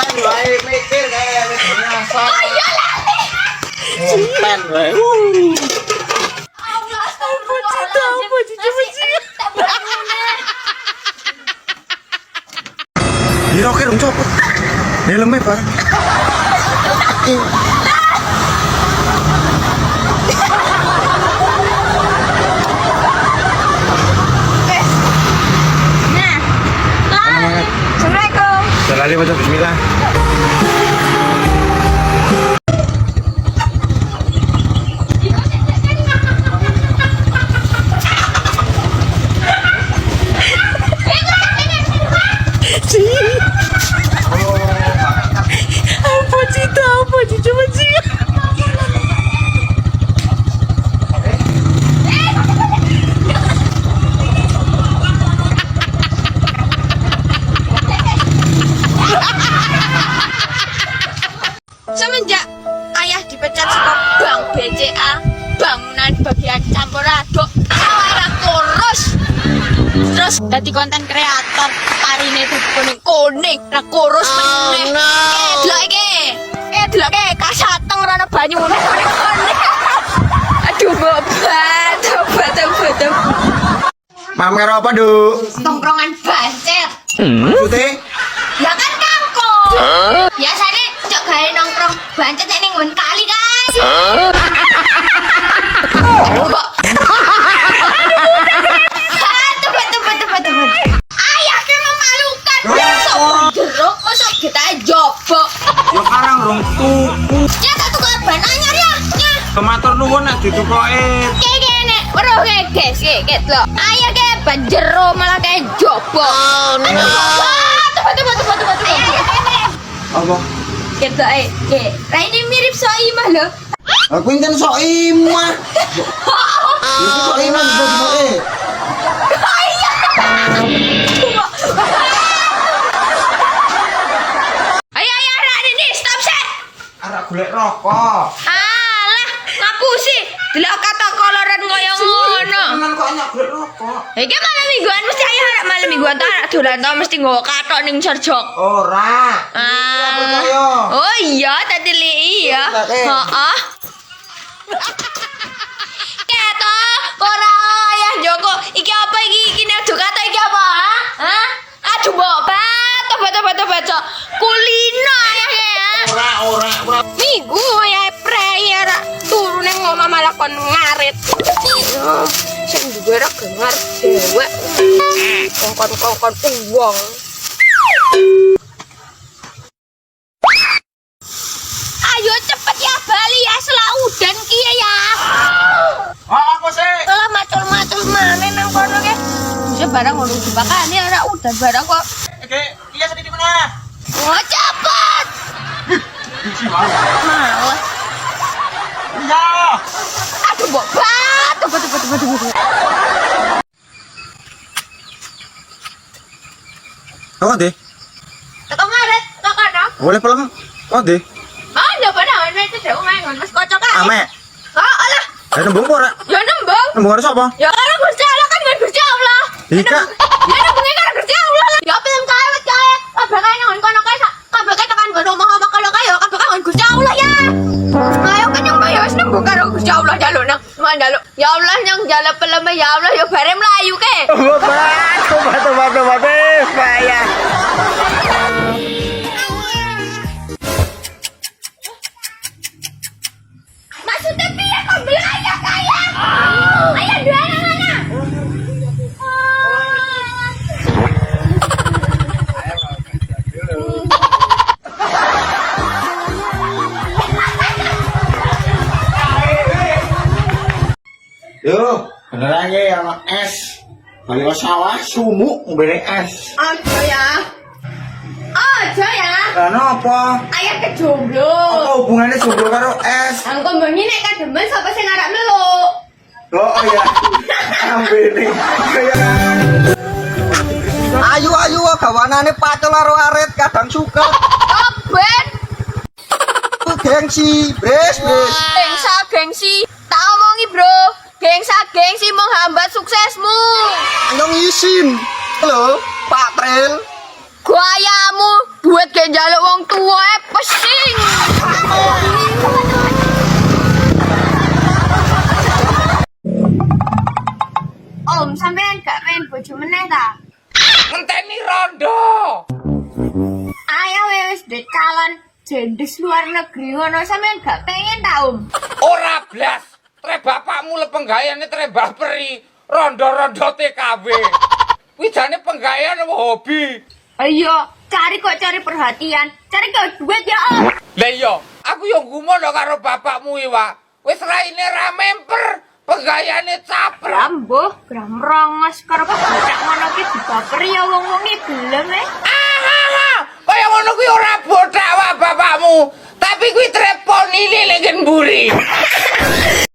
Ngonten wae mikir kayak wis nyasar. Oh iya lali. Ngonten wae. Allah, ampun cinta, ampun cici. Diroke dong copot. Helme bareng. Nah, Assalamualaikum. Jalali baca bismillah. Ampun cinta, ampun cici. Semenjak ayah dipecat saka Bank BCA, bangunan bagian campur aduk, awalnya kurus. Terus dadi konten kreator, parine dadi kuning, ra kurus meneh. Delok iki, kasateng ora ana banyune. Aduh, tobat. Mamer apa, Duk? Tongkrongan bancet. Maksudnya? Ya kan kangkung. Biasanya cok gawe nongkrong bancet nek ning nggon kali kan. Tebet. Ayah ki memalukan. Sok jeruk kok kita jobok. Ya karang rong tuku. Ya tak tukar ban anyar ya. Kematur nuwun nek ditukoke. Kene, weruh guys, ket lho. Ayah ke ban jero malah kayak jobok. Oh no. Tebet. Apa? Gitu Raini mirip Soimah loh. Aku ingin soimah. Itu soimah juga. Ayo Raini stop set. Arek golek rokok. Alah, ngapusi. Delok kata koloran koyo ngono. Tenan kok nyak golek rokok. Iki malam mingguan mesti ayo arek malam mingguan ta arek dolan to mesti nggawa katok ning Serjok. Ora. Oh iya, tadi iya. Heeh. Keto, ora ayah Joko. Iki apa iki nek kata iki apa? Hah? Aduh, mbok baca. Kulino ayah ya. Ora. Minggu ya prayer turu ning omah malah kon ngarit. Sing duwe ra gengar dewek. Kongkon uang. Ayo cepet ya Bali ya selaudan kiye ya. Apa sih? Kalau macul-macul mana nang kono ke? Bisa barang ngono dibakane ora udan barang kok. Oke, iya sedih di mana? Oh cepet. Males. Ya. Aduh mbok betul. Oh, deh. Teko ngaret, teko kono. Boleh pelem. Oh, deh. Ah, ndak pada ana itu dhewe ngon Mas kocok ae. Ame. Oh, alah. Ada nembung ora? Ya nembung. Nembung ora sapa? Ya karo Gusti Allah kan ngon Gusti Allah. Ika. Ya nembunge karo Gusti Allah. Ya film kae wit kae. Kabeh kae ngon kono kae kabeh kae tekan nggon omah-omah kalau kae ya kabeh kae ngon Gusti Allah ya. Ayo kan yang bae wis nembung karo Gusti Allah jaluk nang mandaluk. Ya Allah yang jaluk peleme ya Allah ya bare mlayu ke. Tobat. Payah. Maksudnya piye kok belayar kaya? Ayo dua mana? Yo, beneran ya anak es. Balik ke sawah sumuk ngombe es. Aja ya. Kenapa? Ayah kejomblo. Apa hubungannya jomblo karo es? Angko mbeni nek kademen sapa sing arep meluk? Oh iya. Ambene. Ayu gawanane pacul karo arit kadang suka. Ben, Gengsi, bres. gengsi. Tak omongi, Bro. Gengsi menghambat suksesmu. Nyong isin. Halo, Pak Tril. Gayamu duit kayak jaluk wong tua pesing. Om, sampean gak pengen bojo meneh ta? Ngenteni rondo. Ayo wis duit calon jendes luar negeri ngono sampean gak pengen ta, Om? Ora blas. Tre bapakmu le penggayane tre baperi. Rondo-rondo TKW. Kuwi jane penggayaan apa hobi? Ayo, cari perhatian. Cari kok duit ya, Om. Lah iya, aku yo gumono karo bapakmu iwa. Wis raine ra memper, penggayane caper. Rambo, gram rongos karo bocah ngono ki dibaperi ya wong-wong iki gelem e. Kaya ngono kuwi ora bodak wae bapakmu, tapi kuwi treponi lek mburi.